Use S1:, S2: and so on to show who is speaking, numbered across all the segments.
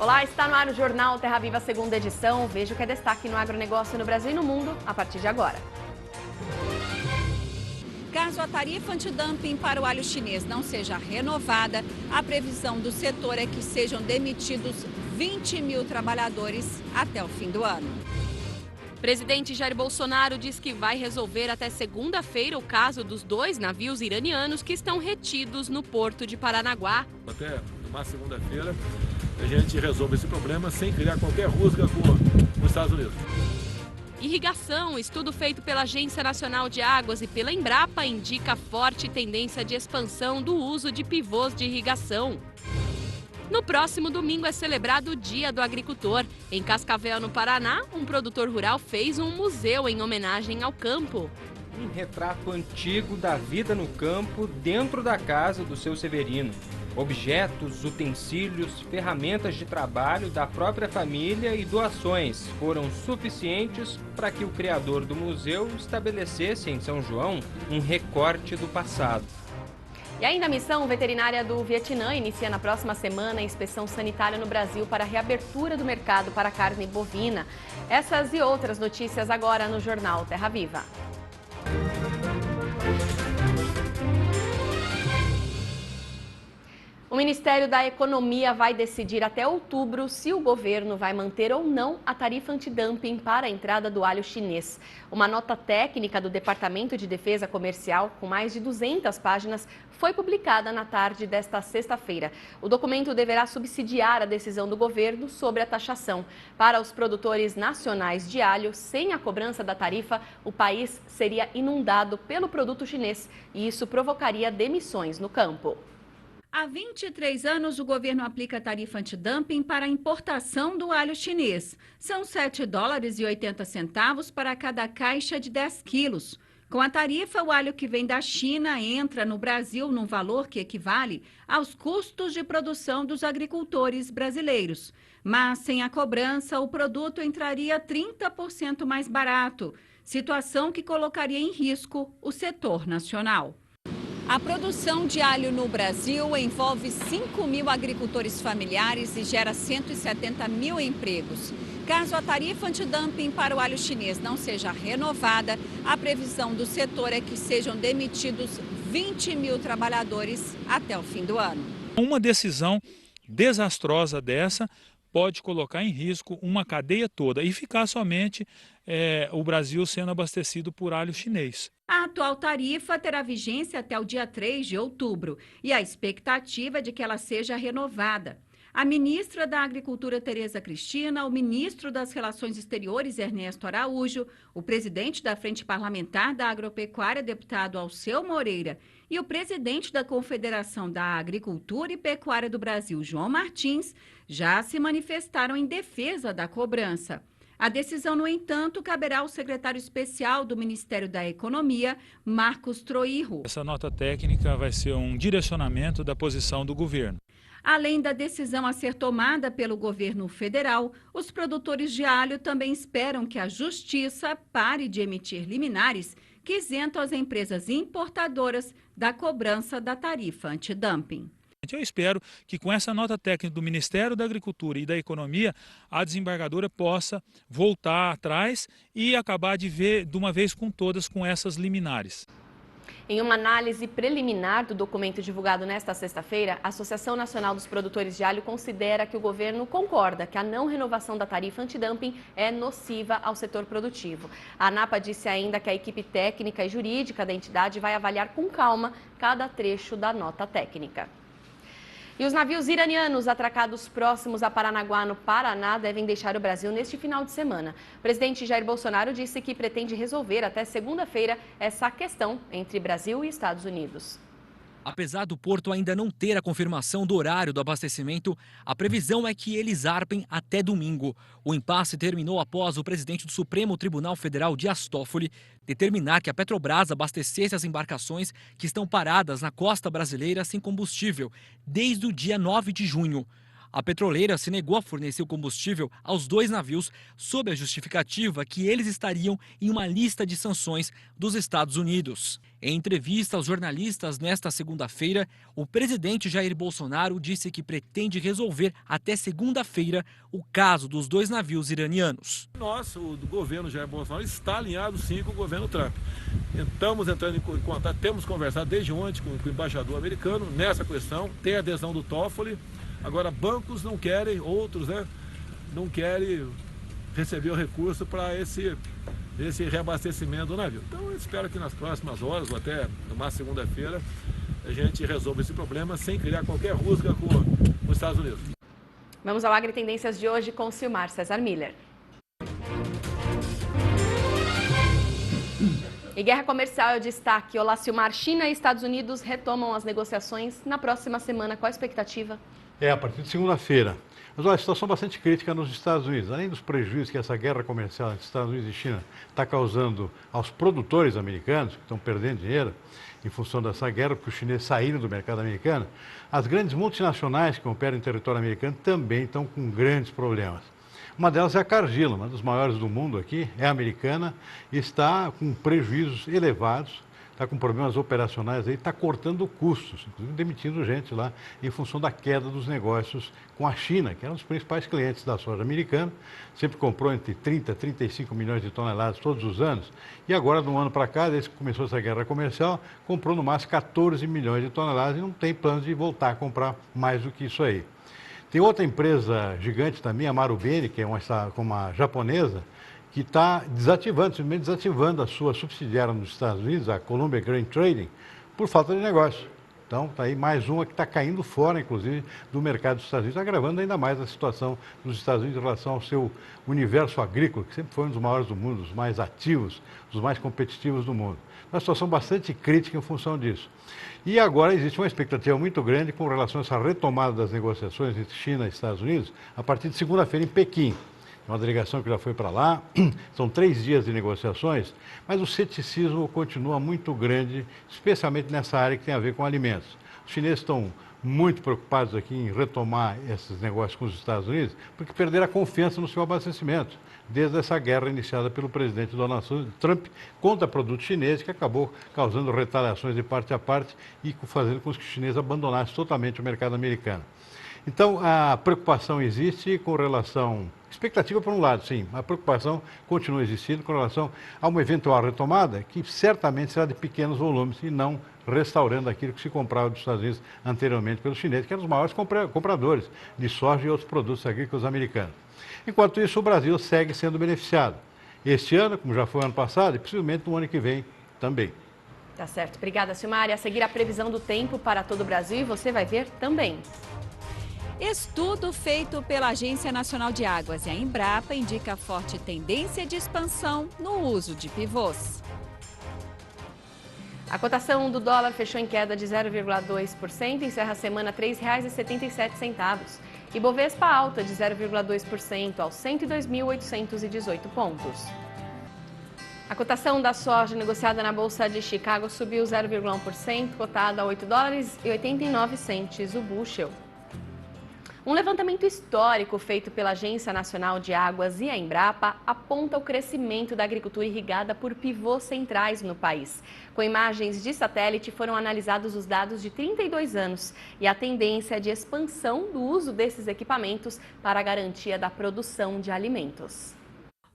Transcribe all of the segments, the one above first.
S1: Olá, está no ar o Jornal Terra Viva, segunda edição. Veja o que é destaque no agronegócio no Brasil e no mundo a partir de agora.
S2: Caso a tarifa antidumping para o alho chinês não seja renovada, a previsão do setor é que sejam demitidos 20 mil trabalhadores até o fim do ano. Presidente Jair Bolsonaro diz que vai resolver até segunda-feira o caso dos 2 navios iranianos que estão retidos no porto de Paranaguá.
S3: Até uma segunda-feira a gente resolve esse problema sem criar qualquer rusga com os Estados Unidos.
S2: Irrigação, estudo feito pela Agência Nacional de Águas e pela Embrapa indica forte tendência de expansão do uso de pivôs de irrigação. No próximo domingo é celebrado o Dia do Agricultor. Em Cascavel, no Paraná, um produtor rural fez um museu em homenagem ao campo.
S4: Um retrato antigo da vida no campo dentro da casa do seu Severino. Objetos, utensílios, ferramentas de trabalho da própria família e doações foram suficientes para que o criador do museu estabelecesse em São João um recorte do passado.
S1: E ainda a missão veterinária do Vietnã inicia na próxima semana a inspeção sanitária no Brasil para a reabertura do mercado para carne bovina. Essas e outras notícias agora no Jornal Terra Viva. O Ministério da Economia vai decidir até outubro se o governo vai manter ou não a tarifa antidumping para a entrada do alho chinês. Uma nota técnica do Departamento de Defesa Comercial, com mais de 200 páginas, foi publicada na tarde desta sexta-feira. O documento deverá subsidiar a decisão do governo sobre a taxação. Para os produtores nacionais de alho, sem a cobrança da tarifa, o país seria inundado pelo produto chinês e isso provocaria demissões no campo.
S2: Há 23 anos, o governo aplica tarifa antidumping para a importação do alho chinês. São $7,80 para cada caixa de 10 quilos. Com a tarifa, o alho que vem da China entra no Brasil num valor que equivale aos custos de produção dos agricultores brasileiros. Mas, sem a cobrança, o produto entraria 30% mais barato, situação que colocaria em risco o setor nacional. A produção de alho no Brasil envolve 5 mil agricultores familiares e gera 170 mil empregos. Caso a tarifa antidumping para o alho chinês não seja renovada, a previsão do setor é que sejam demitidos 20 mil trabalhadores até o fim do ano.
S5: Uma decisão desastrosa dessa pode colocar em risco uma cadeia toda e ficar somente o Brasil sendo abastecido por alho chinês.
S2: A atual tarifa terá vigência até o dia 3 de outubro e a expectativa é de que ela seja renovada. A ministra da Agricultura, Tereza Cristina, o ministro das Relações Exteriores, Ernesto Araújo, o presidente da Frente Parlamentar da Agropecuária, deputado Alceu Moreira, e o presidente da Confederação da Agricultura e Pecuária do Brasil, João Martins, já se manifestaram em defesa da cobrança. A decisão, no entanto, caberá ao secretário especial do Ministério da Economia, Marcos Troirro.
S5: Essa nota técnica vai ser um direcionamento da posição do governo.
S2: Além da decisão a ser tomada pelo governo federal, os produtores de alho também esperam que a Justiça pare de emitir liminares que isentam as empresas importadoras da cobrança da tarifa antidumping.
S5: Eu espero que com essa nota técnica do Ministério da Agricultura e da Economia, a desembargadora possa voltar atrás e acabar de uma vez com todas com essas liminares.
S1: Em uma análise preliminar do documento divulgado nesta sexta-feira, a Associação Nacional dos Produtores de Alho considera que o governo concorda que a não renovação da tarifa antidumping é nociva ao setor produtivo. A ANAPA disse ainda que a equipe técnica e jurídica da entidade vai avaliar com calma cada trecho da nota técnica. E os navios iranianos atracados próximos a Paranaguá, no Paraná, devem deixar o Brasil neste final de semana. O presidente Jair Bolsonaro disse que pretende resolver até segunda-feira essa questão entre Brasil e Estados Unidos.
S6: Apesar do porto ainda não ter a confirmação do horário do abastecimento, a previsão é que eles zarpem até domingo. O impasse terminou após o presidente do Supremo Tribunal Federal, Dias Toffoli, determinar que a Petrobras abastecesse as embarcações que estão paradas na costa brasileira sem combustível desde o dia 9 de junho. A petroleira se negou a fornecer o combustível aos 2 navios sob a justificativa que eles estariam em uma lista de sanções dos Estados Unidos. Em entrevista aos jornalistas nesta segunda-feira, o presidente Jair Bolsonaro disse que pretende resolver até segunda-feira o caso dos 2 navios iranianos.
S3: Nós, o governo Jair Bolsonaro, está alinhado sim com o governo Trump. Estamos entrando em contato, temos conversado desde ontem com o embaixador americano nessa questão, tem a adesão do Toffoli. Agora, bancos não querem, outros, não querem receber o recurso para esse reabastecimento do navio. Então, eu espero que nas próximas horas, ou até numa segunda-feira, a gente resolva esse problema sem criar qualquer rusga com os Estados Unidos.
S1: Vamos ao Agritendências de hoje com Silmar César Miller. E guerra comercial é o destaque. Olá, Silmar. China e Estados Unidos retomam as negociações na próxima semana. Qual a expectativa?
S7: A partir de segunda-feira. Mas olha, a situação bastante crítica nos Estados Unidos. Além dos prejuízos que essa guerra comercial entre Estados Unidos e China está causando aos produtores americanos, que estão perdendo dinheiro em função dessa guerra, porque os chineses saíram do mercado americano, as grandes multinacionais que operam em território americano também estão com grandes problemas. Uma delas é a Cargill, uma das maiores do mundo aqui, é americana, e está com prejuízos elevados, está com problemas operacionais aí, está cortando custos, inclusive demitindo gente lá em função da queda dos negócios com a China, que é um dos principais clientes da soja americana, sempre comprou entre 30 e 35 milhões de toneladas todos os anos, e agora, de um ano para cá, desde que começou essa guerra comercial, comprou no máximo 14 milhões de toneladas e não tem planos de voltar a comprar mais do que isso aí. Tem outra empresa gigante também, a Marubeni, que é uma japonesa, que está simplesmente desativando a sua subsidiária nos Estados Unidos, a Columbia Grain Trading, por falta de negócio. Então, está aí mais uma que está caindo fora, inclusive, do mercado dos Estados Unidos, agravando ainda mais a situação dos Estados Unidos em relação ao seu universo agrícola, que sempre foi um dos maiores do mundo, dos mais ativos, dos mais competitivos do mundo. Uma situação bastante crítica em função disso. E agora existe uma expectativa muito grande com relação a essa retomada das negociações entre China e Estados Unidos a partir de segunda-feira em Pequim. Uma delegação que já foi para lá, são 3 dias de negociações, mas o ceticismo continua muito grande, especialmente nessa área que tem a ver com alimentos. Os chineses estão muito preocupados aqui em retomar esses negócios com os Estados Unidos, porque perderam a confiança no seu abastecimento, desde essa guerra iniciada pelo presidente Donald Trump contra produtos chineses, que acabou causando retaliações de parte a parte e fazendo com que os chineses abandonassem totalmente o mercado americano. Então, a preocupação existe com relação... Expectativa por um lado, sim, a preocupação continua existindo com relação a uma eventual retomada que certamente será de pequenos volumes e não restaurando aquilo que se comprava dos Estados Unidos anteriormente pelos chineses, que eram os maiores compradores de soja e outros produtos agrícolas americanos. Enquanto isso, o Brasil segue sendo beneficiado. Este ano, como já foi ano passado, e possivelmente no ano que vem também.
S1: Tá certo. Obrigada, Silmar. A seguir, a previsão do tempo para todo o Brasil e você vai ver também.
S2: Estudo feito pela Agência Nacional de Águas e a Embrapa indica forte tendência de expansão no uso de pivôs.
S1: A cotação do dólar fechou em queda de 0,2%, encerra a semana R$ 3,77. E Bovespa alta de 0,2% aos 102.818 pontos. A cotação da soja negociada na Bolsa de Chicago subiu 0,1%, cotada a $8,89 o bushel. Um levantamento histórico feito pela Agência Nacional de Águas e a Embrapa aponta o crescimento da agricultura irrigada por pivôs centrais no país. Com imagens de satélite foram analisados os dados de 32 anos e a tendência de expansão do uso desses equipamentos para a garantia da produção de alimentos.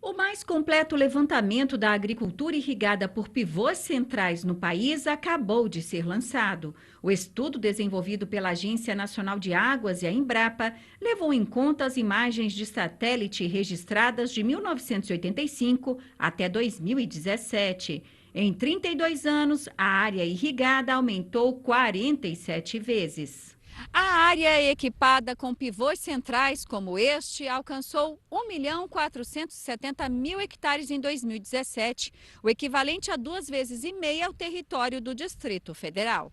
S2: O mais completo levantamento da agricultura irrigada por pivôs centrais no país acabou de ser lançado. O estudo desenvolvido pela Agência Nacional de Águas e a Embrapa levou em conta as imagens de satélite registradas de 1985 até 2017. Em 32 anos, a área irrigada aumentou 47 vezes. A área equipada com pivôs centrais como este alcançou 1.470.000 hectares em 2017, o equivalente a 2,5 vezes ao território do Distrito Federal.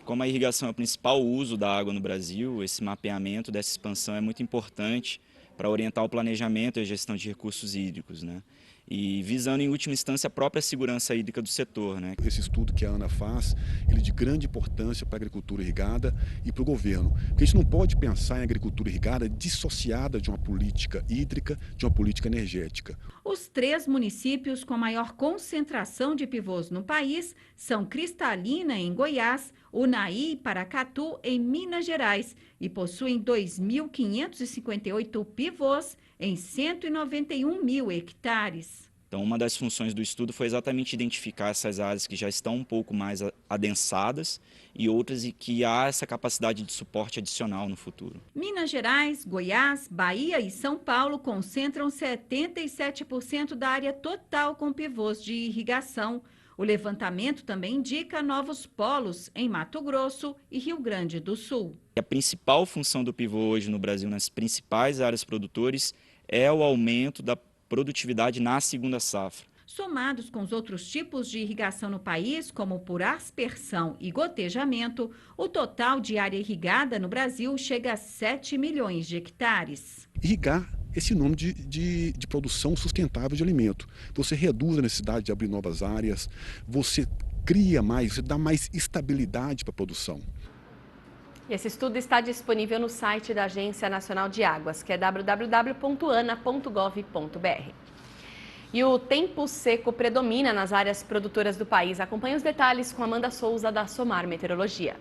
S8: Como a irrigação é o principal uso da água no Brasil, esse mapeamento dessa expansão é muito importante para orientar o planejamento e a gestão de recursos hídricos, né? E visando, em última instância, a própria segurança hídrica do setor, né?
S9: Esse estudo que a ANA faz, ele é de grande importância para a agricultura irrigada e para o governo. Porque a gente não pode pensar em agricultura irrigada dissociada de uma política hídrica, de uma política energética.
S2: Os 3 municípios com maior concentração de pivôs no país são Cristalina, em Goiás, Unaí e Paracatu, em Minas Gerais, e possuem 2.558 pivôs em 191 mil hectares.
S8: Então, uma das funções do estudo foi exatamente identificar essas áreas que já estão um pouco mais adensadas e outras em que há essa capacidade de suporte adicional no futuro.
S2: Minas Gerais, Goiás, Bahia e São Paulo concentram 77% da área total com pivôs de irrigação. O levantamento também indica novos polos em Mato Grosso e Rio Grande do Sul.
S8: A principal função do pivô hoje no Brasil, nas principais áreas produtores, é o aumento da produtividade na segunda safra.
S2: Somados com os outros tipos de irrigação no país, como por aspersão e gotejamento, o total de área irrigada no Brasil chega a 7 milhões de hectares.
S9: Irrigar é sinônimo de produção sustentável de alimento. Você reduz a necessidade de abrir novas áreas, você cria mais, você dá mais estabilidade para a produção.
S1: Esse estudo está disponível no site da Agência Nacional de Águas, que é www.ana.gov.br. E o tempo seco predomina nas áreas produtoras do país. Acompanhe os detalhes com Amanda Souza, da Somar Meteorologia.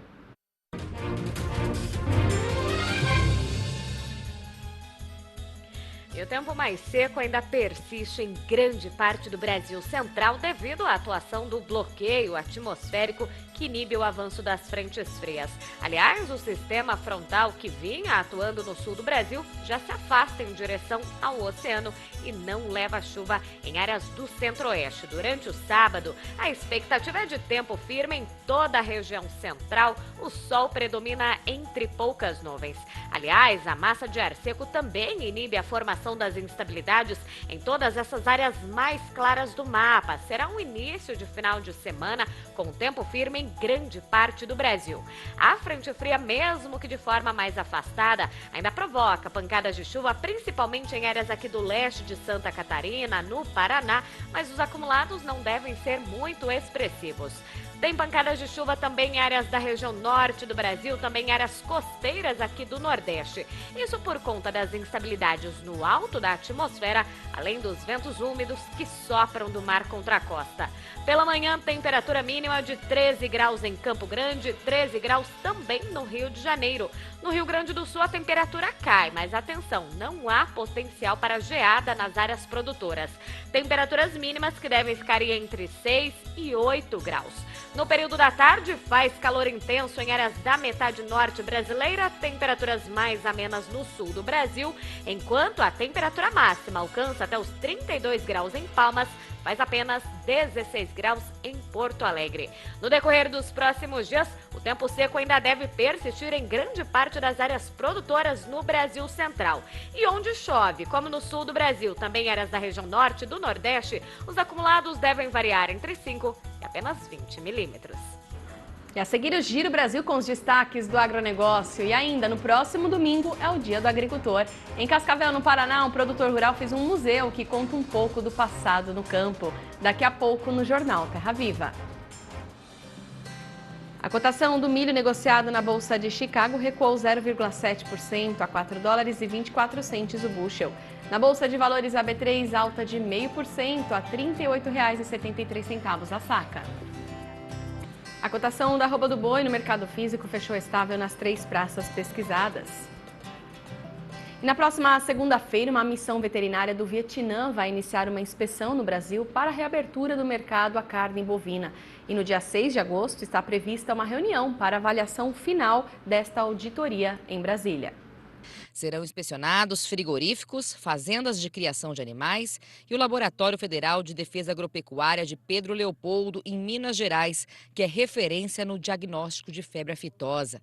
S10: E o tempo mais seco ainda persiste em grande parte do Brasil Central devido à atuação do bloqueio atmosférico que inibe o avanço das frentes frias. Aliás, o sistema frontal que vinha atuando no sul do Brasil já se afasta em direção ao oceano e não leva chuva em áreas do centro-oeste. Durante o sábado, a expectativa é de tempo firme em toda a região central. O sol predomina entre poucas nuvens. Aliás, a massa de ar seco também inibe a formação das instabilidades em todas essas áreas mais claras do mapa. Será um início de final de semana com tempo firme em grande parte do Brasil. A frente fria, mesmo que de forma mais afastada, ainda provoca pancadas de chuva, principalmente em áreas aqui do leste de Santa Catarina, no Paraná, mas os acumulados não devem ser muito expressivos. Tem pancadas de chuva também em áreas da região norte do Brasil, também em áreas costeiras aqui do Nordeste. Isso por conta das instabilidades no alto da atmosfera, além dos ventos úmidos que sopram do mar contra a costa. Pela manhã, temperatura mínima de 13 graus em Campo Grande, 13 graus também no Rio de Janeiro. No Rio Grande do Sul, a temperatura cai, mas atenção, não há potencial para geada nas áreas produtoras. Temperaturas mínimas que devem ficar entre 6 e 8 graus. No período da tarde, faz calor intenso em áreas da metade norte brasileira, temperaturas mais amenas no sul do Brasil, enquanto a temperatura máxima alcança até os 32 graus em Palmas, faz apenas 16 graus em Porto Alegre. No decorrer dos próximos dias, o tempo seco ainda deve persistir em grande parte das áreas produtoras no Brasil Central. E onde chove, como no sul do Brasil, também áreas da região norte e do Nordeste, os acumulados devem variar entre 5 e apenas 20 milímetros.
S1: E a seguir o Giro Brasil com os destaques do agronegócio. E ainda no próximo domingo é o Dia do Agricultor. Em Cascavel, no Paraná, um produtor rural fez um museu que conta um pouco do passado no campo. Daqui a pouco no Jornal Terra Viva. A cotação do milho negociado na Bolsa de Chicago recuou 0,7% a 4 dólares e 24 centes o bushel. Na Bolsa de Valores, a B3 alta de 0,5% a R$ 38,73 a saca. A cotação da arroba do boi no mercado físico fechou estável nas 3 praças pesquisadas. E na próxima segunda-feira, uma missão veterinária do Vietnã vai iniciar uma inspeção no Brasil para a reabertura do mercado à carne bovina. E no dia 6 de agosto está prevista uma reunião para avaliação final desta auditoria em Brasília.
S11: Serão inspecionados frigoríficos, fazendas de criação de animais e o Laboratório Federal de Defesa Agropecuária de Pedro Leopoldo, em Minas Gerais, que é referência no diagnóstico de febre aftosa.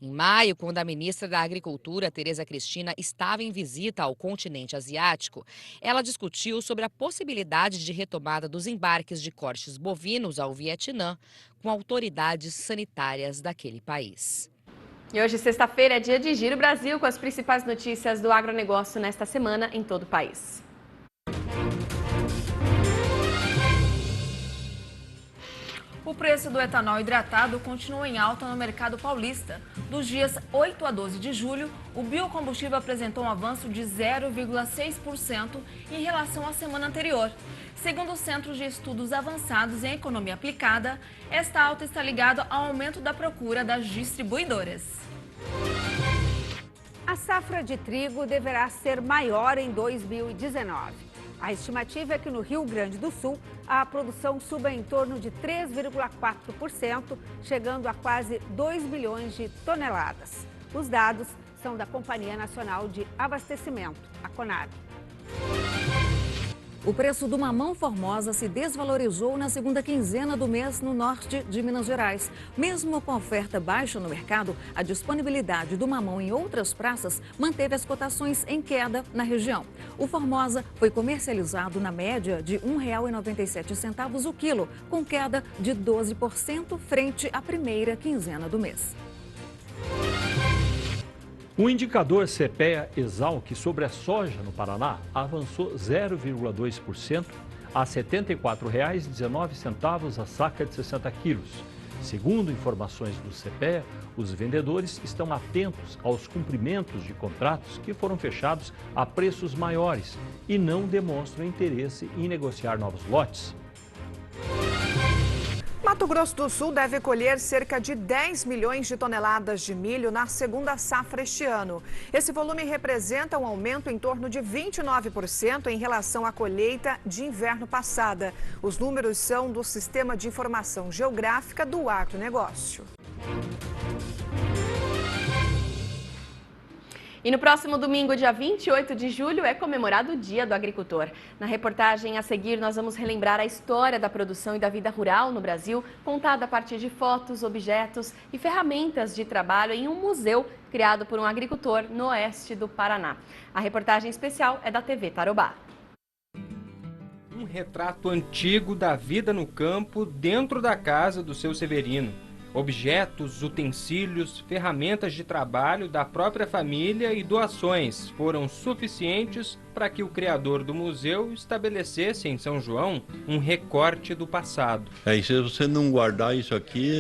S11: Em maio, quando a ministra da Agricultura, Tereza Cristina, estava em visita ao continente asiático, ela discutiu sobre a possibilidade de retomada dos embarques de cortes bovinos ao Vietnã com autoridades sanitárias daquele país.
S1: E hoje, sexta-feira, é dia de Giro Brasil, com as principais notícias do agronegócio nesta semana em todo o país.
S12: O preço do etanol hidratado continua em alta no mercado paulista. Dos dias 8 a 12 de julho, o biocombustível apresentou um avanço de 0,6% em relação à semana anterior. Segundo o Centro de Estudos Avançados em Economia Aplicada, esta alta está ligada ao aumento da procura das distribuidoras.
S13: A safra de trigo deverá ser maior em 2019. A estimativa é que no Rio Grande do Sul, a produção suba em torno de 3,4%, chegando a quase 2 milhões de toneladas. Os dados são da Companhia Nacional de Abastecimento, a Conab.
S14: O preço do mamão formosa se desvalorizou na segunda quinzena do mês no norte de Minas Gerais. Mesmo com a oferta baixa no mercado, a disponibilidade do mamão em outras praças manteve as cotações em queda na região. O formosa foi comercializado na média de R$ 1,97 o quilo, com queda de 12% frente à primeira quinzena do mês.
S15: O indicador CPEA-Exalc sobre a soja no Paraná avançou 0,2% a R$ 74,19 a saca de 60 quilos. Segundo informações do CPEA, os vendedores estão atentos aos cumprimentos de contratos que foram fechados a preços maiores e não demonstram interesse em negociar novos lotes.
S16: Mato Grosso do Sul deve colher cerca de 10 milhões de toneladas de milho na segunda safra este ano. Esse volume representa um aumento em torno de 29% em relação à colheita de inverno passada. Os números são do Sistema de Informação Geográfica do Agronegócio.
S1: E no próximo domingo, dia 28 de julho, é comemorado o Dia do Agricultor. Na reportagem a seguir, nós vamos relembrar a história da produção e da vida rural no Brasil, contada a partir de fotos, objetos e ferramentas de trabalho em um museu criado por um agricultor no oeste do Paraná. A reportagem especial é da TV Tarobá.
S4: Um retrato antigo da vida no campo dentro da casa do seu Severino. Objetos, utensílios, ferramentas de trabalho da própria família e doações foram suficientes para que o criador do museu estabelecesse em São João um recorte do passado.
S17: E se você não guardar isso aqui,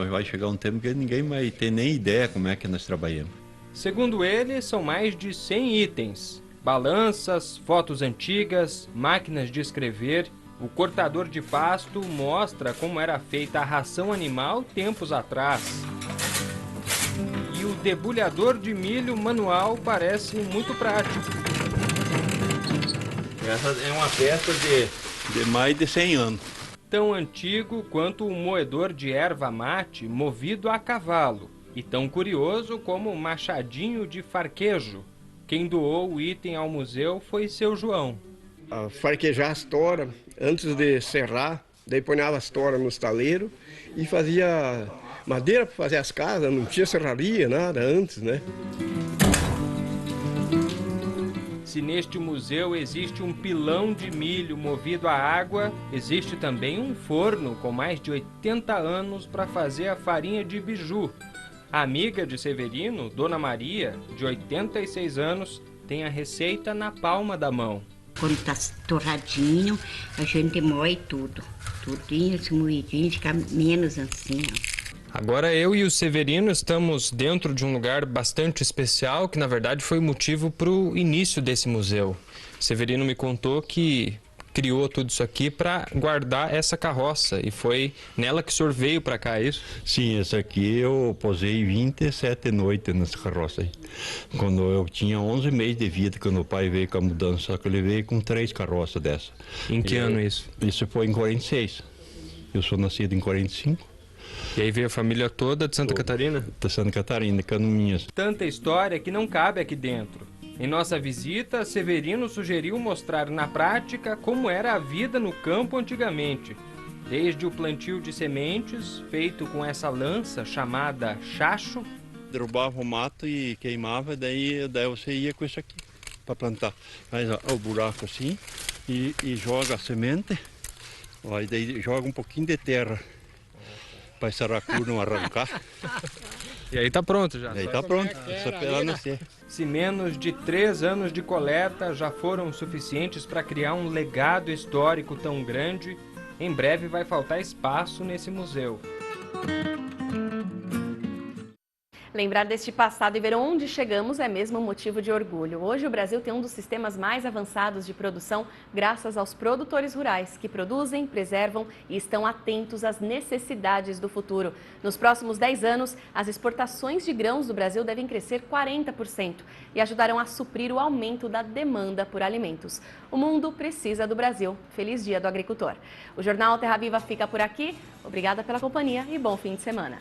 S17: vai chegar um tempo que ninguém vai ter nem ideia como é que nós trabalhamos.
S4: Segundo ele, são mais de 100 itens. Balanças, fotos antigas, máquinas de escrever. O cortador de pasto mostra como era feita a ração animal tempos atrás. E o debulhador de milho manual parece muito prático.
S17: Essa é uma peça de mais de 100 anos.
S4: Tão antigo quanto o moedor de erva mate movido a cavalo. E tão curioso como o machadinho de farquejo. Quem doou o item ao museu foi seu João.
S18: Farquejar as toras antes de serrar, daí ponhava as toras no estaleiro e fazia madeira para fazer as casas, não tinha serraria, nada antes, né?
S4: Se neste museu existe um pilão de milho movido a água, existe também um forno com mais de 80 anos para fazer a farinha de biju. A amiga de Severino, Dona Maria, de 86 anos, tem a receita na palma da mão.
S19: Quando está torradinho, a gente moe tudo. Tudinho, esse moidinho, fica menos assim, ó.
S4: Agora eu e o Severino estamos dentro de um lugar bastante especial, que na verdade foi o motivo para o início desse museu. Severino me contou que criou tudo isso aqui para guardar essa carroça, e foi nela que o senhor veio para cá, é isso?
S17: Sim, essa aqui eu posei 27 noites nessa carroça aí. Quando eu tinha 11 meses de vida, quando o pai veio com a mudança, só que ele veio com 3 carroças dessa.
S4: Em que ano isso?
S17: Isso foi em 46. Eu sou nascido em 45.
S4: E aí veio a família toda de Santa Catarina?
S17: De Santa Catarina, Canoinhas.
S4: Tanta história que não cabe aqui dentro. Em nossa visita, Severino sugeriu mostrar na prática como era a vida no campo antigamente. Desde o plantio de sementes, feito com essa lança chamada chacho.
S17: Derrubava o mato e queimava, daí você ia com isso aqui para plantar. Faz o buraco assim e joga a semente, ó, e daí joga um pouquinho de terra para esse aracu não arrancar.
S4: E aí tá pronto já?
S17: E aí tá pronto, só esperar nascer.
S4: Se menos de 3 anos de coleta já foram suficientes para criar um legado histórico tão grande, em breve vai faltar espaço nesse museu.
S1: Lembrar deste passado e ver onde chegamos é mesmo um motivo de orgulho. Hoje o Brasil tem um dos sistemas mais avançados de produção graças aos produtores rurais que produzem, preservam e estão atentos às necessidades do futuro. Nos próximos 10 anos, as exportações de grãos do Brasil devem crescer 40% e ajudarão a suprir o aumento da demanda por alimentos. O mundo precisa do Brasil. Feliz Dia do Agricultor. O Jornal Terra Viva fica por aqui. Obrigada pela companhia e bom fim de semana.